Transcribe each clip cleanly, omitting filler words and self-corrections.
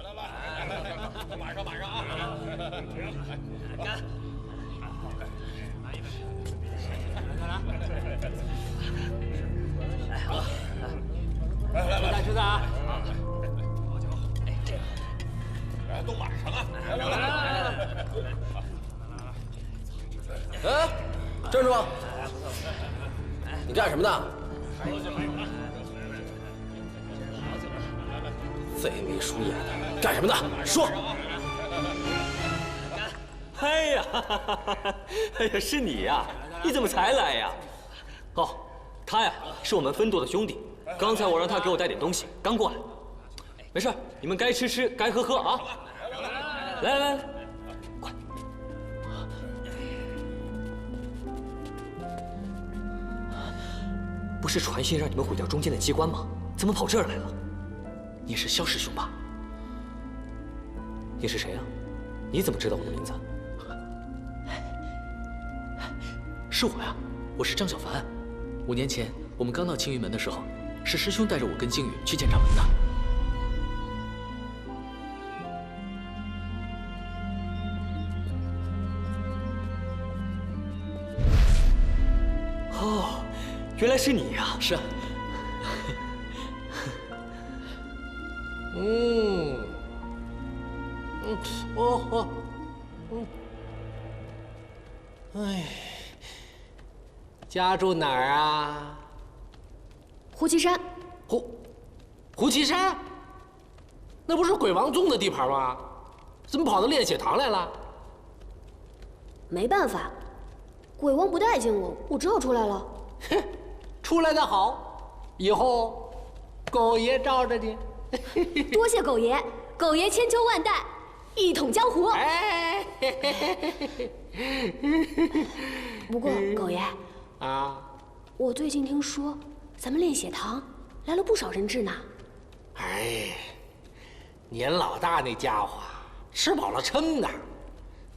来，马上啊！干！来，吃菜啊！好酒，哎，这个，哎，都晚上啊！来！哎，站住！你干什么呢？贼眉鼠眼的，干什么呢？说！哎呀，哎呀，是你呀！你怎么才来呀？哦，他呀是我们分舵的兄弟，刚才我让他给我带点东西，刚过来。没事，你们该吃吃，该喝喝啊！来，快！不是传信让你们毁掉中间的机关吗？怎么跑这儿来了？你是萧师兄吧？你是谁啊？你怎么知道我的名字？是我呀，我是张小凡。5年前我们刚到青云门的时候，是师兄带着我跟靖宇去见掌门的。哦，原来是你呀！是啊。哎，家住哪儿啊？胡岐山。胡岐山？那不是鬼王宗的地盘吗？怎么跑到炼血堂来了？没办法，鬼王不待见我，我只好出来了。哼，出来的好，以后狗爷罩着你。多谢狗爷，狗爷千秋万代，一统江湖。哎，不过狗爷啊，我最近听说咱们炼血堂来了不少人质呢。哎，年老大那家伙吃饱了撑的，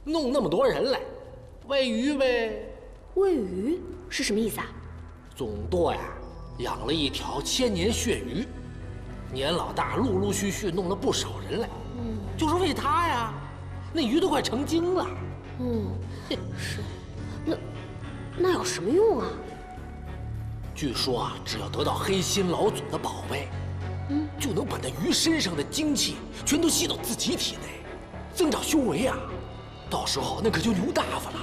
弄那么多人来，喂鱼呗。喂鱼是什么意思啊？总舵呀，养了一条千年血鱼，年老大陆陆续续弄了不少人来，就是喂它呀，那鱼都快成精了。是，那有什么用啊？据说啊，只要得到黑心老祖的宝贝，就能把那鱼身上的精气全都吸到自己体内，增长修为啊。到时候那可就牛大发了。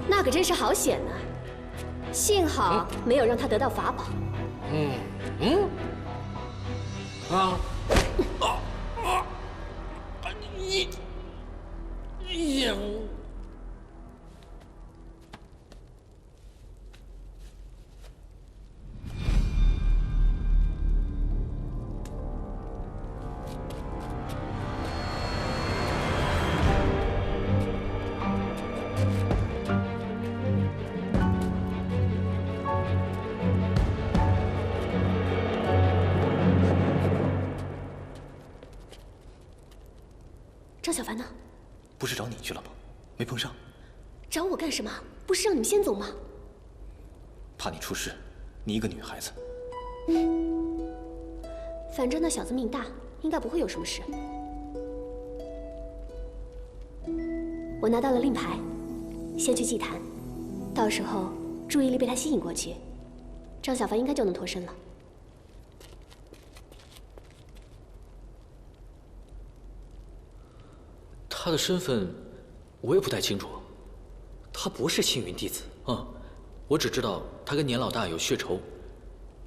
那可真是好险呢，幸好没有让他得到法宝。张小凡呢？不是找你去了吗？没碰上。找我干什么？不是让你们先走吗？怕你出事，你一个女孩子。反正那小子命大，应该不会有什么事。我拿到了令牌，先去祭坛，到时候注意力被他吸引过去，张小凡应该就能脱身了。他的身份我也不太清楚。他不是青云弟子。我只知道他跟年老大有血仇，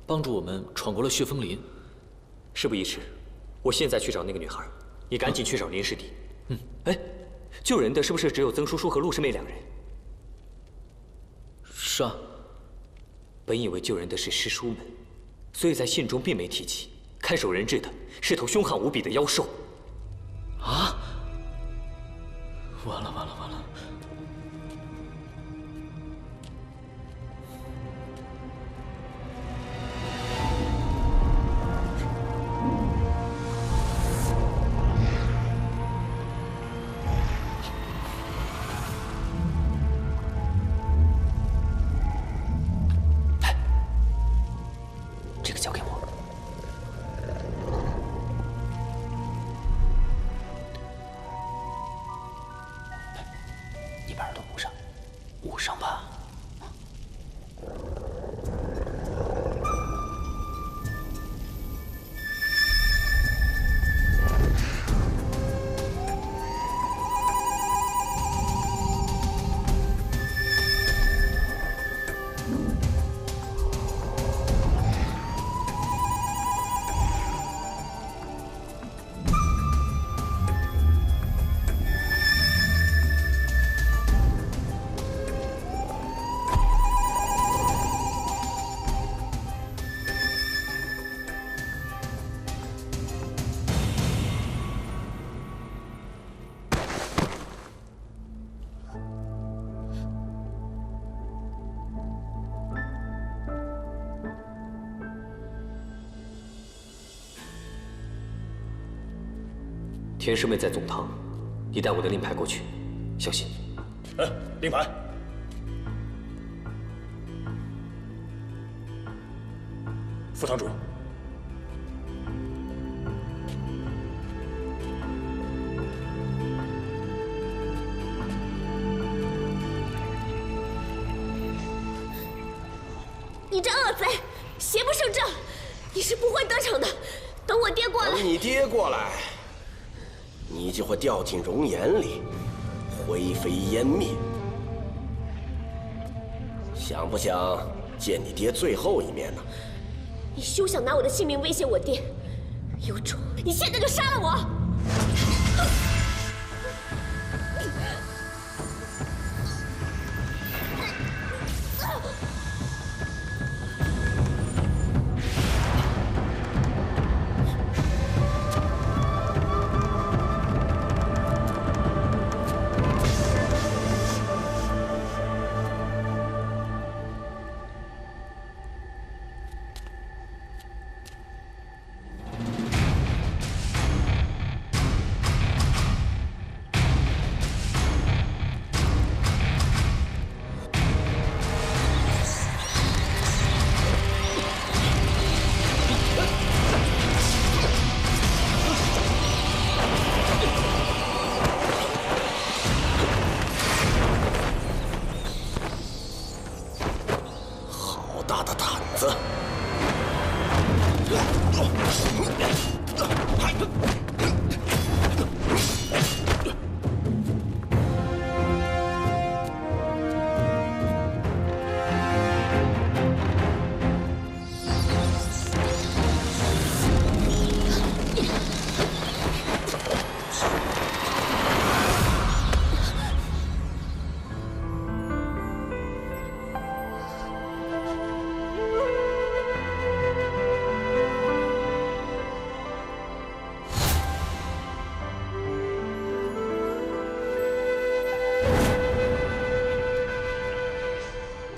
帮助我们闯过了血风林。事不宜迟，我现在去找那个女孩，你赶紧去找林师弟。哎，救人的是不是只有曾叔叔和陆师妹2人？是啊。本以为救人的是师叔们，所以在信中并没提及，看守人质的是头凶悍无比的妖兽。啊！完了！捂上吧。田师妹在总堂，你带我的令牌过去，小心。令牌。副堂主。你这恶贼，邪不胜正，你是不会得逞的。等我爹过来。等你爹过来。 你就会掉进熔岩里，灰飞烟灭。想不想见你爹最后一面呢？你休想拿我的性命威胁我爹！有种，你现在就杀了我！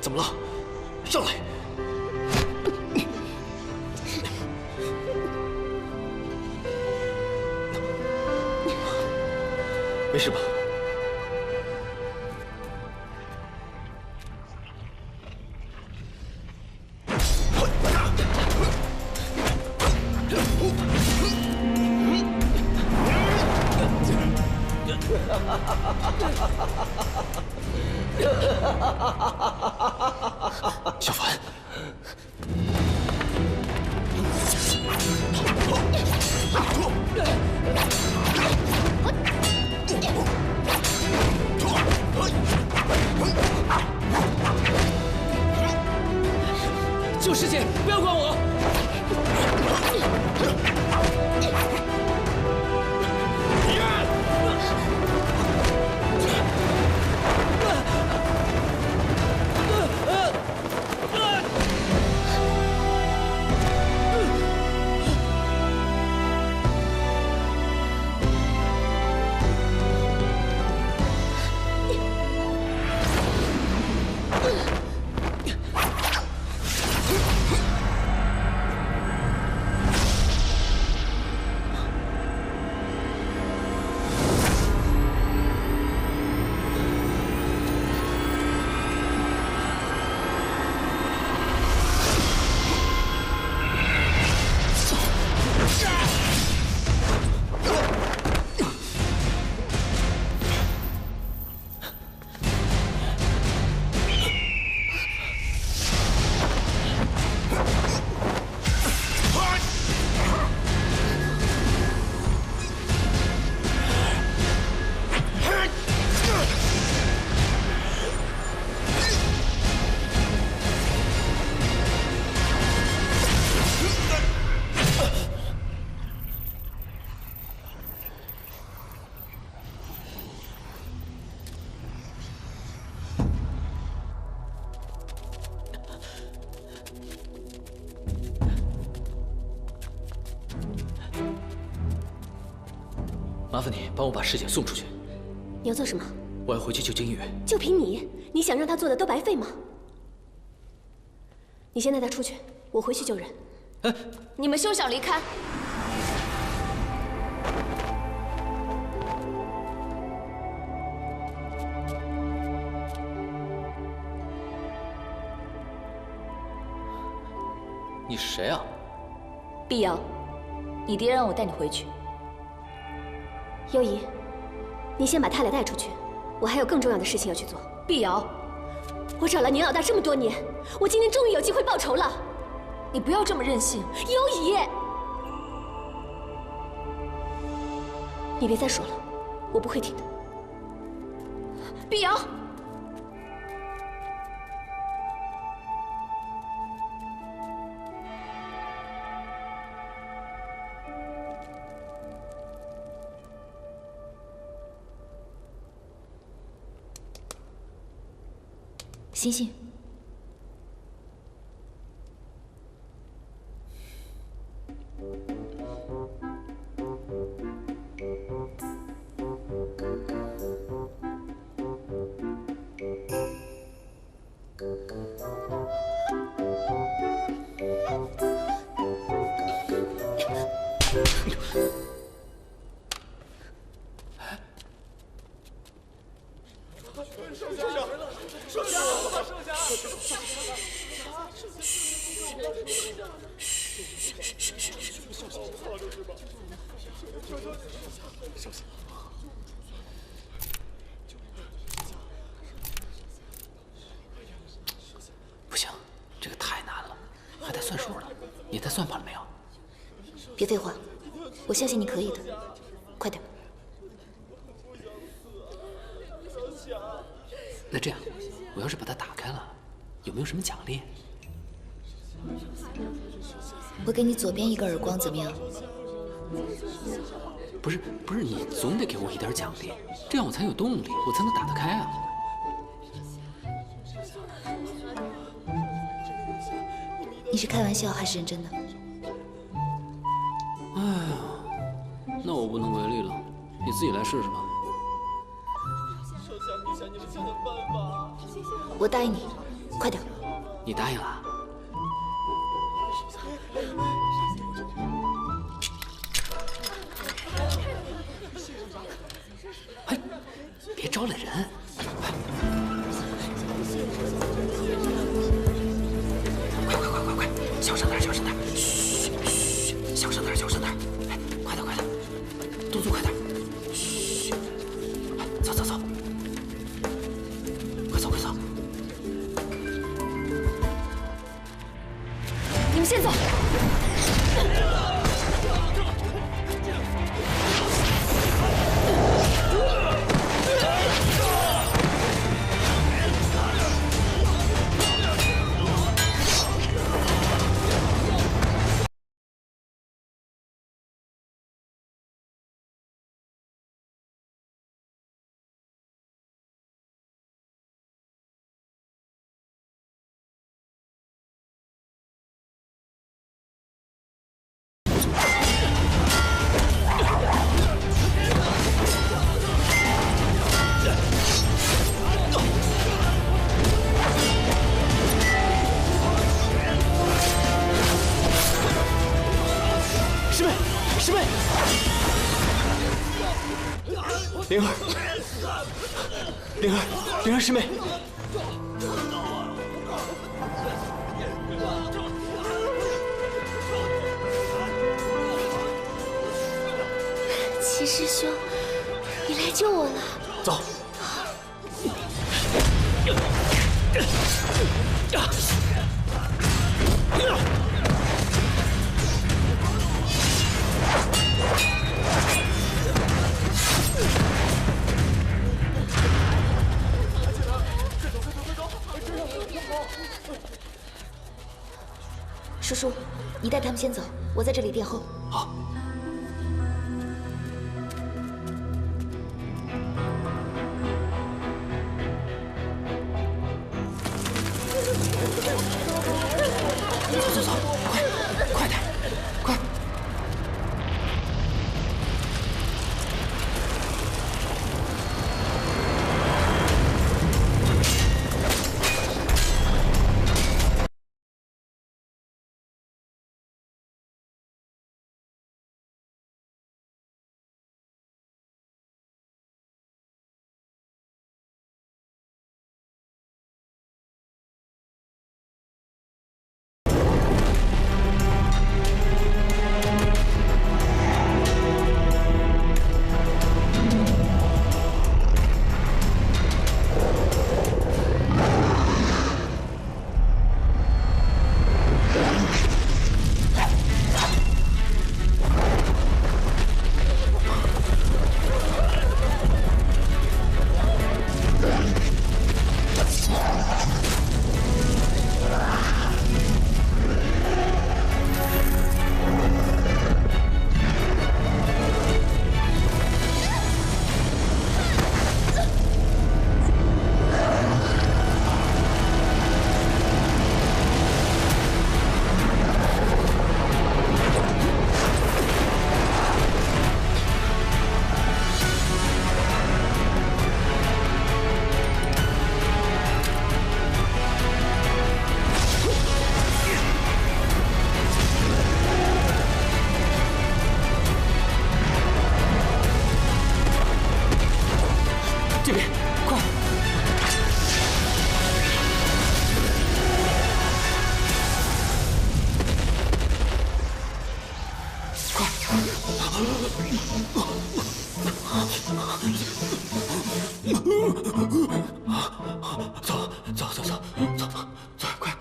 怎么了？上来！没事吧？小凡，救师姐，不要管我。麻烦你帮我把师姐送出去。你要做什么？我要回去救金宇。就凭你，你想让他做的都白费吗？你先带他出去，我回去救人。你们休想离开！你是谁啊？碧瑶，你爹让我带你回去。幽姨，你先把太太带出去，我还有更重要的事情要去做。碧瑶，我找了宁老大这么多年，我今天终于有机会报仇了。你不要这么任性。幽姨，你别再说了，我不会听的。碧瑶。星星，不行，这个太难了，还得算数呢。你带算盘了没有？别废话，我相信你可以的，快点。那这样，我要是把它打开了，有没有什么奖励？我给你左边一个耳光，怎么样？不是，你总得给我一点奖励，这样我才有动力，我才能打得开啊。你是开玩笑还是认真的？哎呀，那我无能为力了，你自己来试试吧。我答应你，快点。你答应了？哎，别招了人！快，小声点，嘘，小声点，哎，快点，动作快点，嘘，走，快走！你们先走。师妹，灵儿师妹，齐师兄，你来救我了。走。叔叔，你带他们先走，我在这里殿后。好。走，快点，快！走走走走走，快！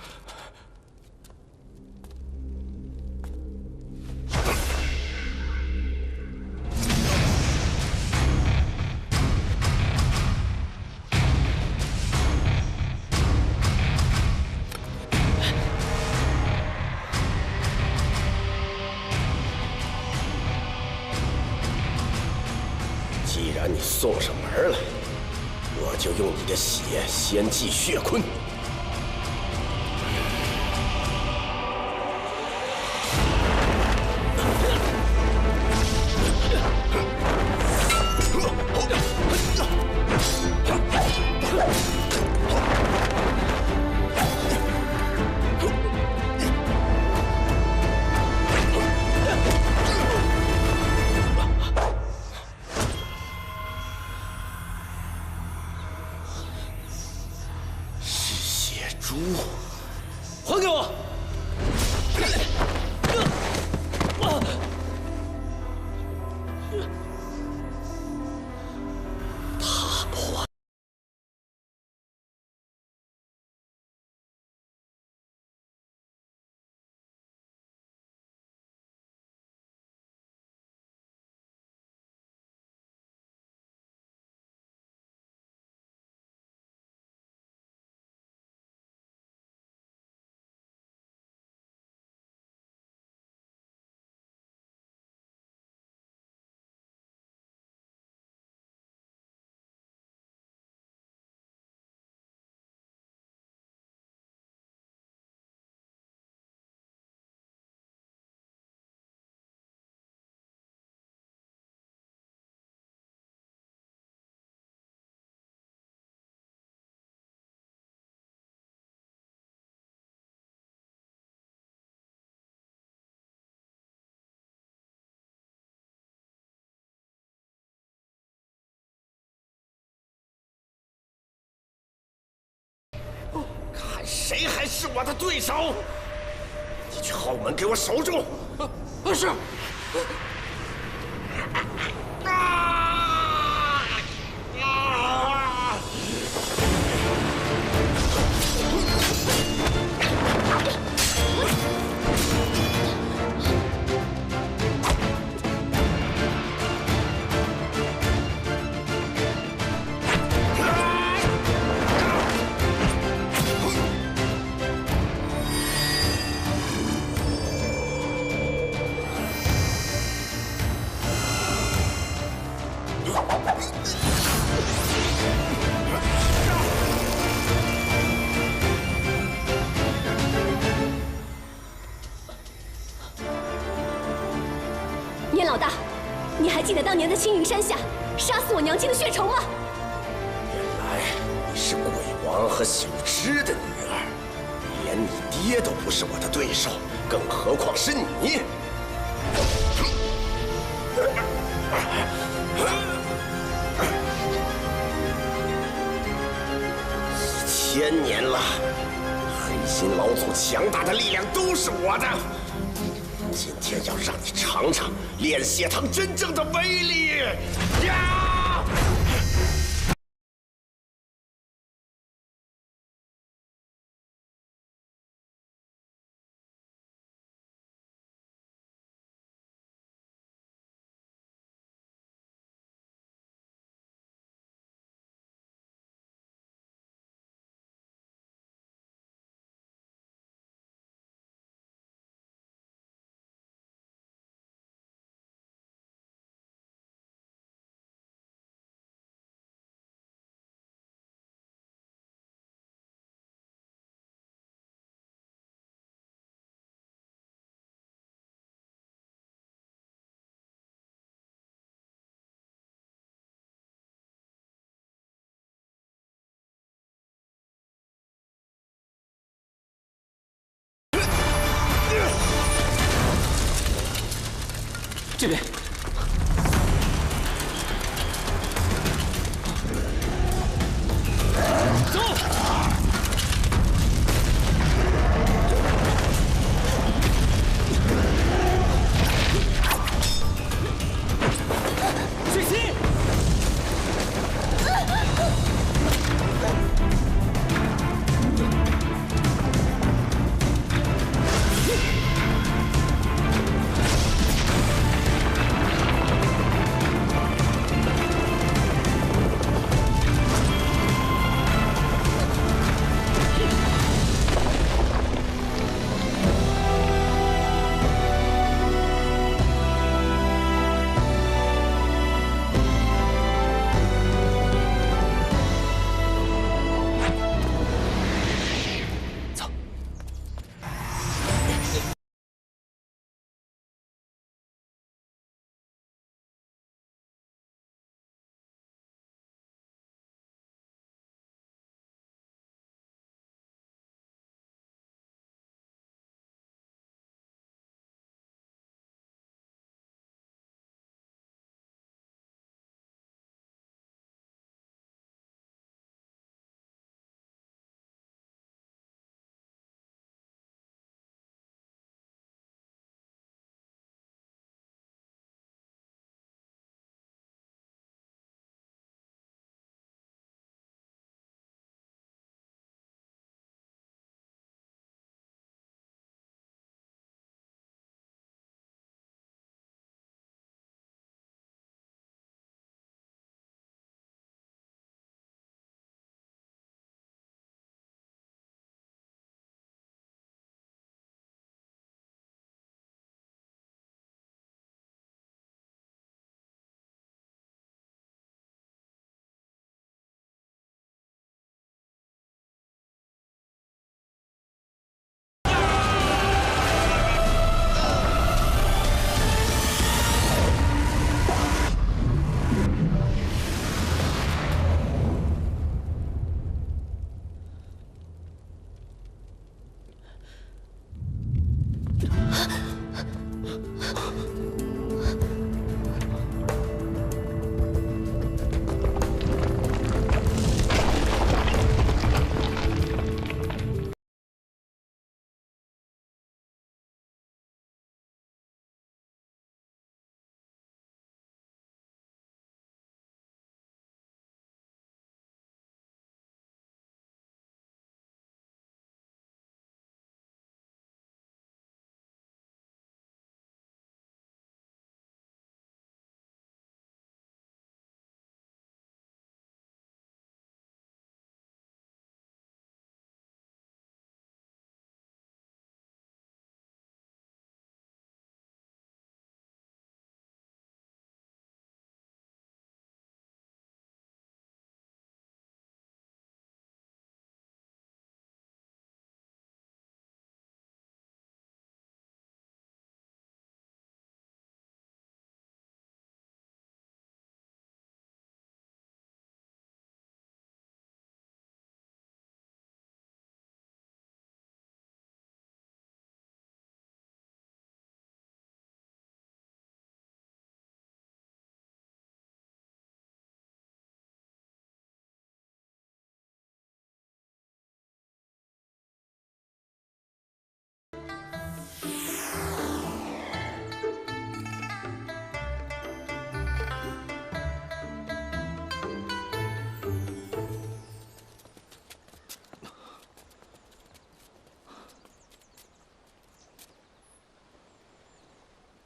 既然你送上门来，我就用你的血先祭血坤。还给我！踏破。看谁还是我的对手！你去后门给我守住。是。燕老大，你还记得当年在青云山下杀死我娘亲的血仇吗？原来你是鬼王和朽枝的女儿，连你爹都不是我的对手，更何况是你！ 1000年了，黑心老祖强大的力量都是我的。今天要让你尝尝炼血堂真正的威力！呀！ 这边。走。水星。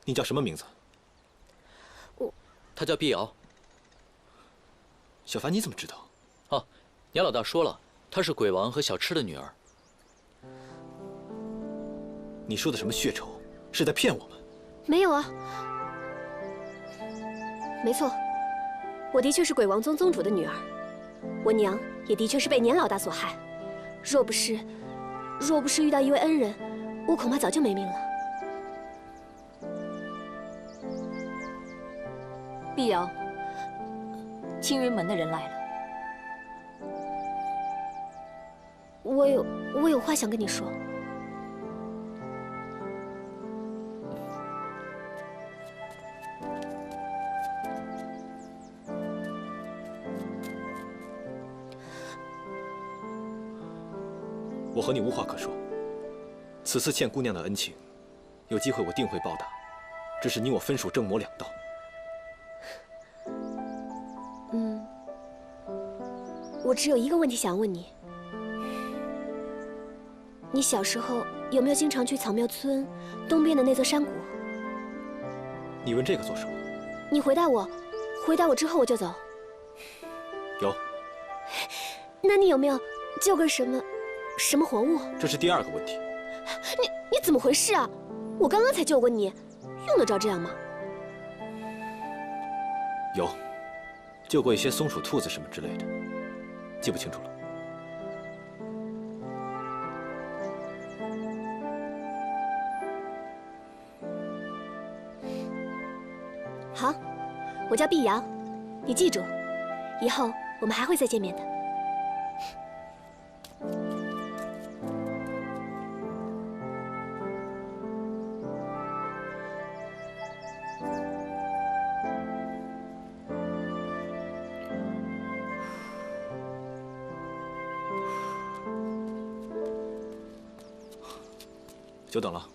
你叫什么名字？他叫碧瑶。小凡，你怎么知道？哦，杨老大说了，她是鬼王和小赤的女儿。你说的什么血仇，是在骗我们？没有啊，没错，我的确是鬼王宗宗主的女儿，我娘也的确是被年老大所害。若不是遇到一位恩人，我恐怕早就没命了。碧瑶，青云门的人来了。我有话想跟你说。我和你无话可说。此次欠姑娘的恩情，有机会我定会报答。只是你我分属正魔两道。我只有一个问题想问你：你小时候有没有经常去草庙村东边的那座山谷？你问这个做什么？你回答我之后我就走。有。那你有没有救过什么活物？这是第二个问题。你怎么回事啊？我刚刚才救过你，用得着这样吗？有，救过一些松鼠、兔子什么之类的，记不清楚了。好，我叫碧瑶，你记住，以后我们还会再见面的。久等了。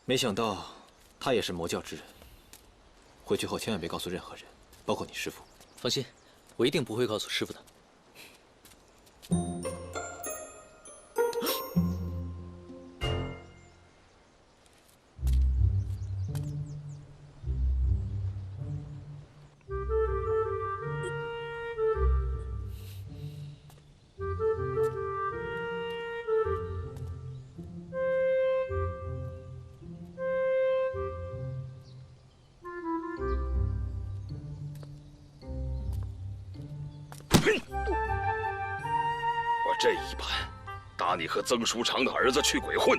没想到他也是魔教之人。回去后千万别告诉任何人，包括你师父。放心，我一定不会告诉师父的。这一般，打你和曾书长的儿子去鬼混，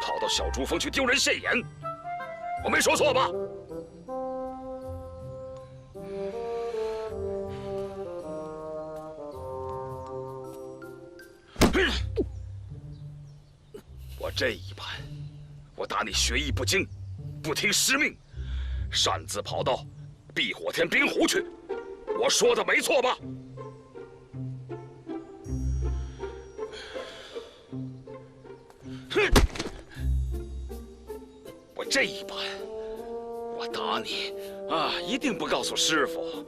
跑到小珠峰去丢人现眼，我没说错吧？我这一般，我打你学艺不精，不听师命，擅自跑到碧火天冰湖去，我说的没错吧？我这一般，我打你啊，一定不告诉师傅，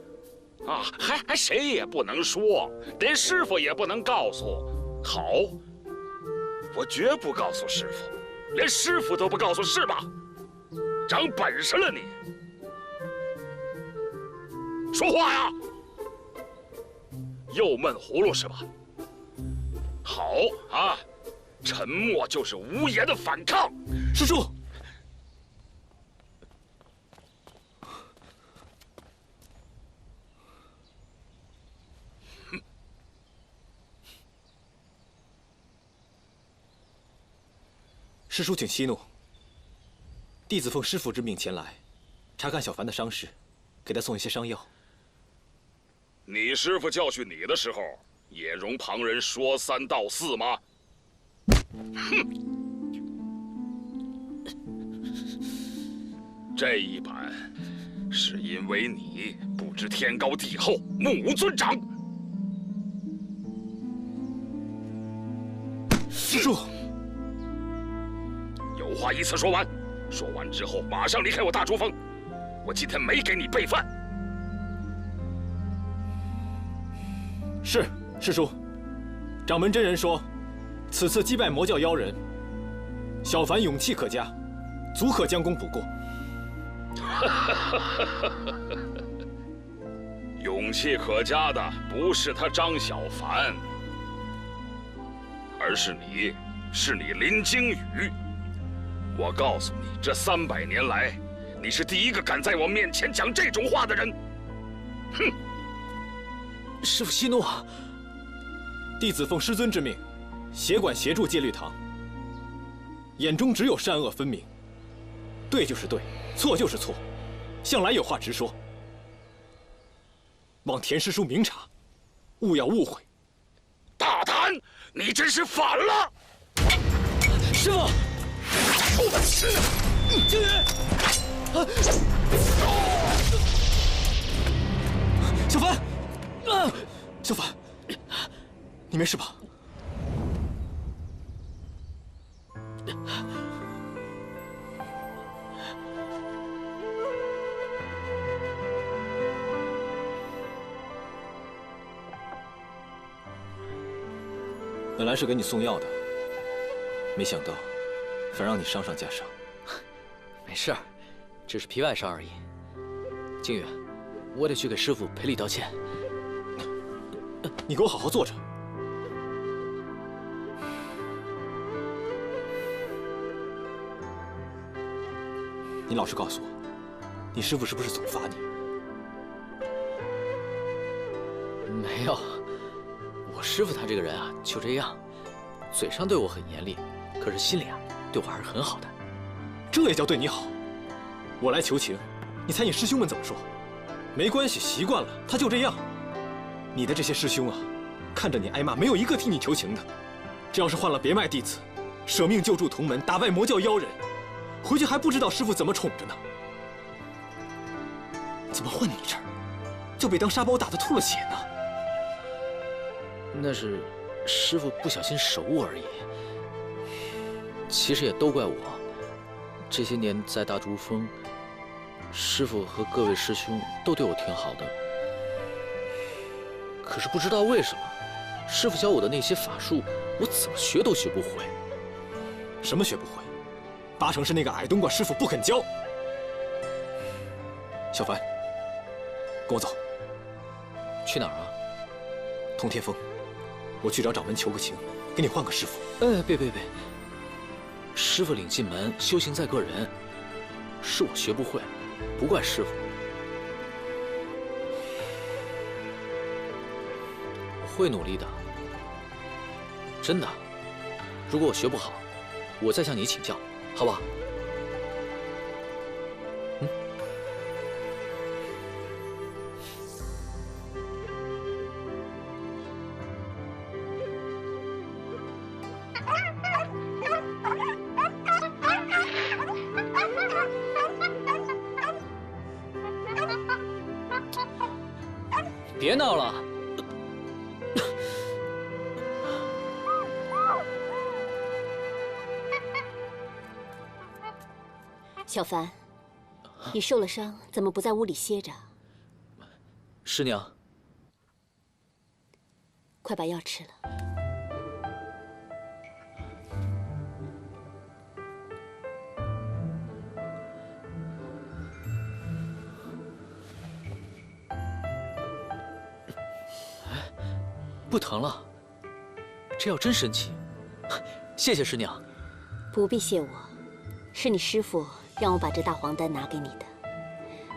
啊，还谁也不能说，连师傅也不能告诉。好，我绝不告诉师傅，连师傅都不告诉，是吧？长本事了你，说话呀！又闷葫芦是吧？好啊。沉默就是无言的反抗。师叔，师叔，请息怒。弟子奉师父之命前来，查看小凡的伤势，给他送一些伤药。你师父教训你的时候，也容旁人说三道四吗？哼！这一版是因为你不知天高地厚，目无尊长。师叔，有话依次说完，说完之后马上离开我大珠峰。我今天没给你备饭。是，师叔。掌门真人说，此次击败魔教妖人，小凡勇气可嘉，足可将功补过。勇气可嘉的不是他张小凡，而是你，林惊羽。我告诉你，这300年来，你是第一个敢在我面前讲这种话的人。哼！师父息怒啊！弟子奉师尊之命，协管协助戒律堂，眼中只有善恶分明，对就是对，错就是错，向来有话直说。望田师叔明察，勿要误会。大胆！你真是反了！师父，惊羽，小凡，小凡，你没事吧？本来是给你送药的，没想到反让你伤上加伤。没事儿，只是皮外伤而已。靖宇，我得去给师傅赔礼道歉。你给我好好坐着。你老实告诉我，你师傅是不是总罚你？没有，我师傅他这个人啊，就这样，嘴上对我很严厉，可是心里啊，对我还是很好的。这也叫对你好？我来求情，你猜你师兄们怎么说？没关系，习惯了，他就这样。你的这些师兄啊，看着你挨骂，没有一个替你求情的。这要是换了别卖弟子，舍命救助同门，打败魔教妖人，回去还不知道师傅怎么宠着呢。怎么换你这儿，就被当沙包打得吐了血呢？那是师傅不小心手误而已。其实也都怪我，这些年在大竹峰，师傅和各位师兄都对我挺好的。可是不知道为什么，师傅教我的那些法术，我怎么学都学不会。什么学不会？八成是那个矮冬瓜师傅不肯教。小凡，跟我走。去哪儿啊？通天峰，我去找掌门求个情，给你换个师傅。别！师傅领进门，修行在个人，是我学不会，不怪师傅。我会努力的，真的。如果我学不好，我再向你请教，好不好？别闹了！小凡，你受了伤，怎么不在屋里歇着？师娘，快把药吃了。不疼了，这药真神奇，谢谢师娘。不必谢我，是你师父让我把这大黄丹拿给你的。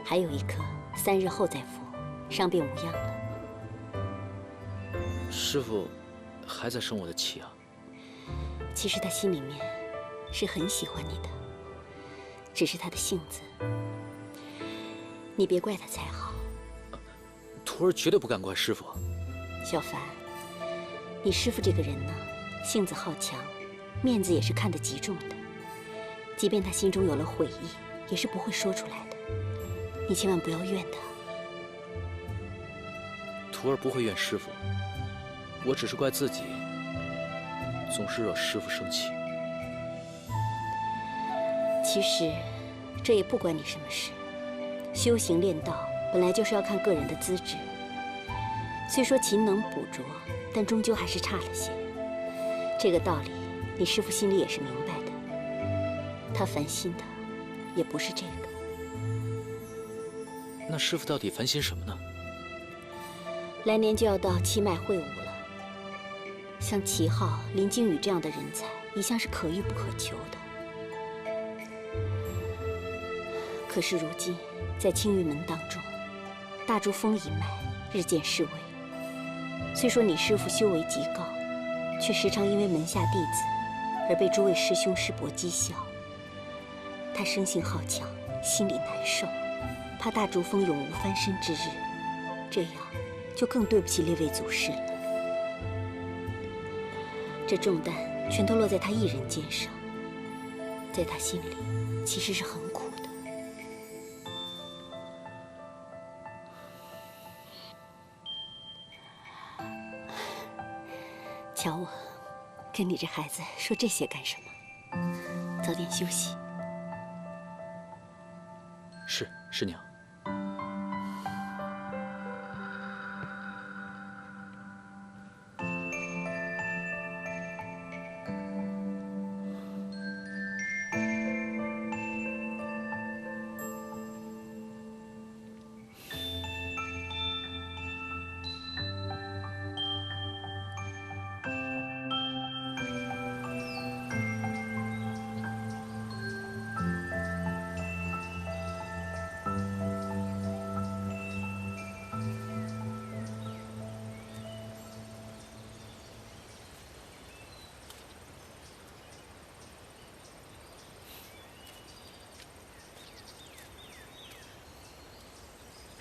还有一颗，3日后再服，伤便无恙了。师父还在生我的气啊？其实他心里面是很喜欢你的，只是他的性子，你别怪他才好。徒儿绝对不敢怪师父。小凡，你师父这个人呢，性子好强，面子也是看得极重的。即便他心中有了悔意，也是不会说出来的。你千万不要怨他。徒儿不会怨师父，我只是怪自己，总是惹师父生气。其实，这也不关你什么事。修行练道本来就是要看个人的资质。虽说勤能补拙，但终究还是差了些。这个道理，你师父心里也是明白的。他烦心的也不是这个。那师傅到底烦心什么呢？来年就要到七脉会武了，像齐浩、林惊羽这样的人才，一向是可遇不可求的。可是如今，在青云门当中，大珠峰一脉日渐式微。虽说你师父修为极高，却时常因为门下弟子而被诸位师兄师伯讥笑。他生性好强，心里难受，怕大珠峰永无翻身之日，这样就更对不起列位祖师了。这重担全都落在他一人肩上，在他心里其实是很苦的。瞧我，跟你这孩子说这些干什么？早点休息。是师娘。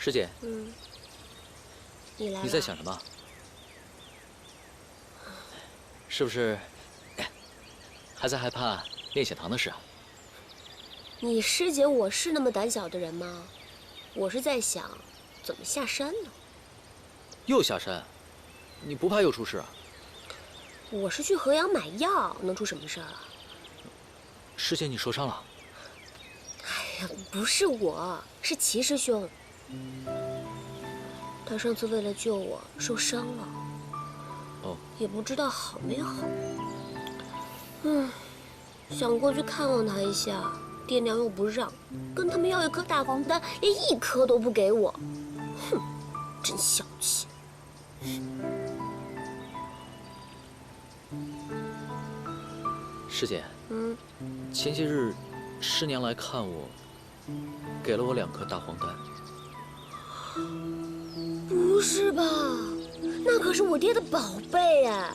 师姐，你来了。你在想什么？是不是还在害怕炼血堂的事啊？你师姐我是那么胆小的人吗？我是在想，怎么下山呢？又下山？你不怕又出事啊？我是去河阳买药，能出什么事儿啊？师姐，你受伤了？哎呀，不是我，是齐师兄。他上次为了救我受伤了，也不知道好没好。想过去看望他一下，爹娘又不让，跟他们要一颗大黄丹，连一颗都不给我。哼，真小气。师姐，前些日师娘来看我，给了我2颗大黄丹。不是吧？那可是我爹的宝贝哎！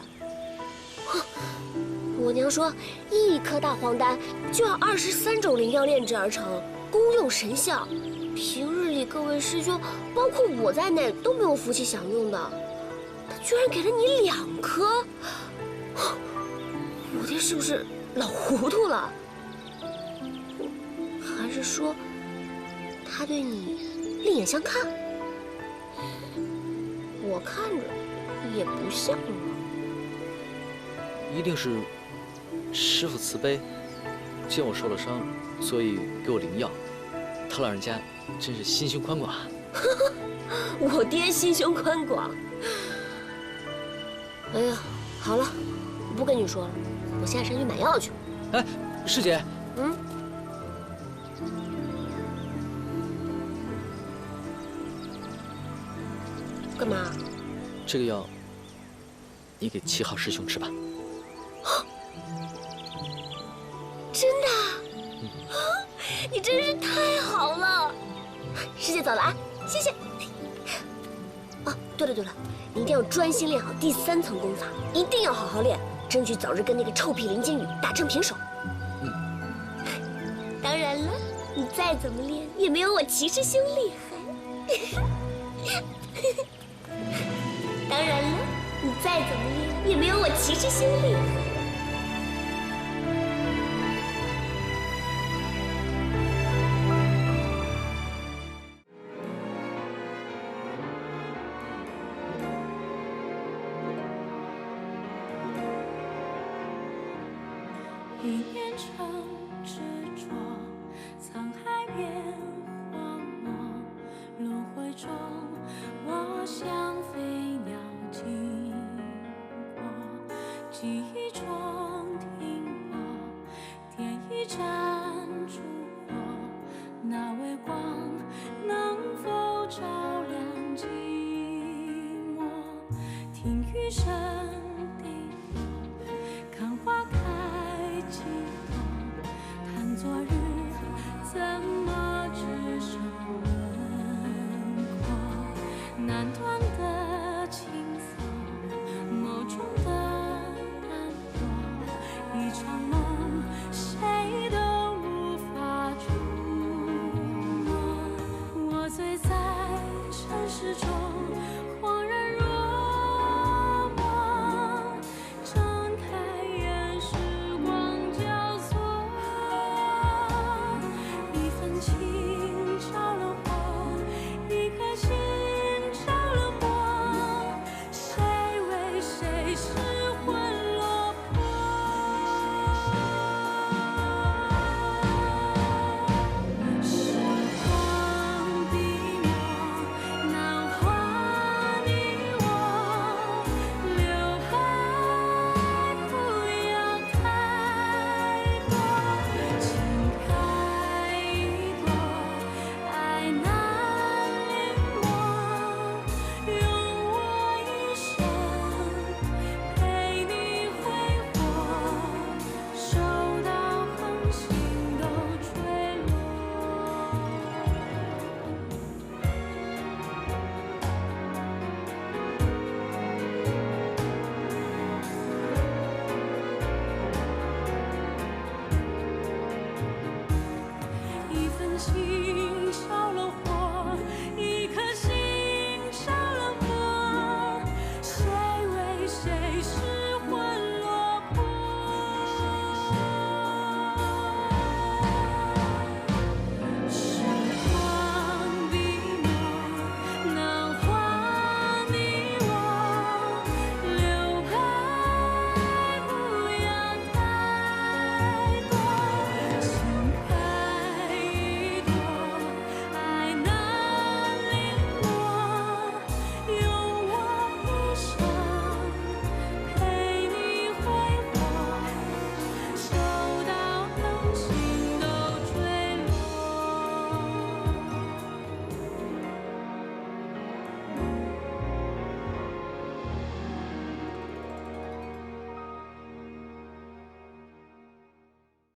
哼，我娘说1颗大黄丹就要23种灵药炼制而成，功用神效。平日里各位师兄，包括我在内都没有福气享用的，他居然给了你2颗！我爹是不是老糊涂了？还是说他对你另眼相看？我看着也不像啊。一定是师父慈悲，见我受了伤，所以给我灵药。他老人家真是心胸宽广。我爹心胸宽广。哎呀，好了，不跟你说了，我下山去买药去。哎，师姐。干嘛？这个药，你给7号师兄吃吧。真的？你真是太好了！师姐走了啊，谢谢。哦，对了，你一定要专心练好第3层功法，一定要好好练，争取早日跟那个臭屁林惊羽打成平手。当然了，你再怎么练也没有我齐师兄厉害。当然了，你再怎么练也没有我齐师兄厉害。一念成执着，沧海变荒漠，轮回中，我像飞鸟经过，记忆中停泊，天一盏。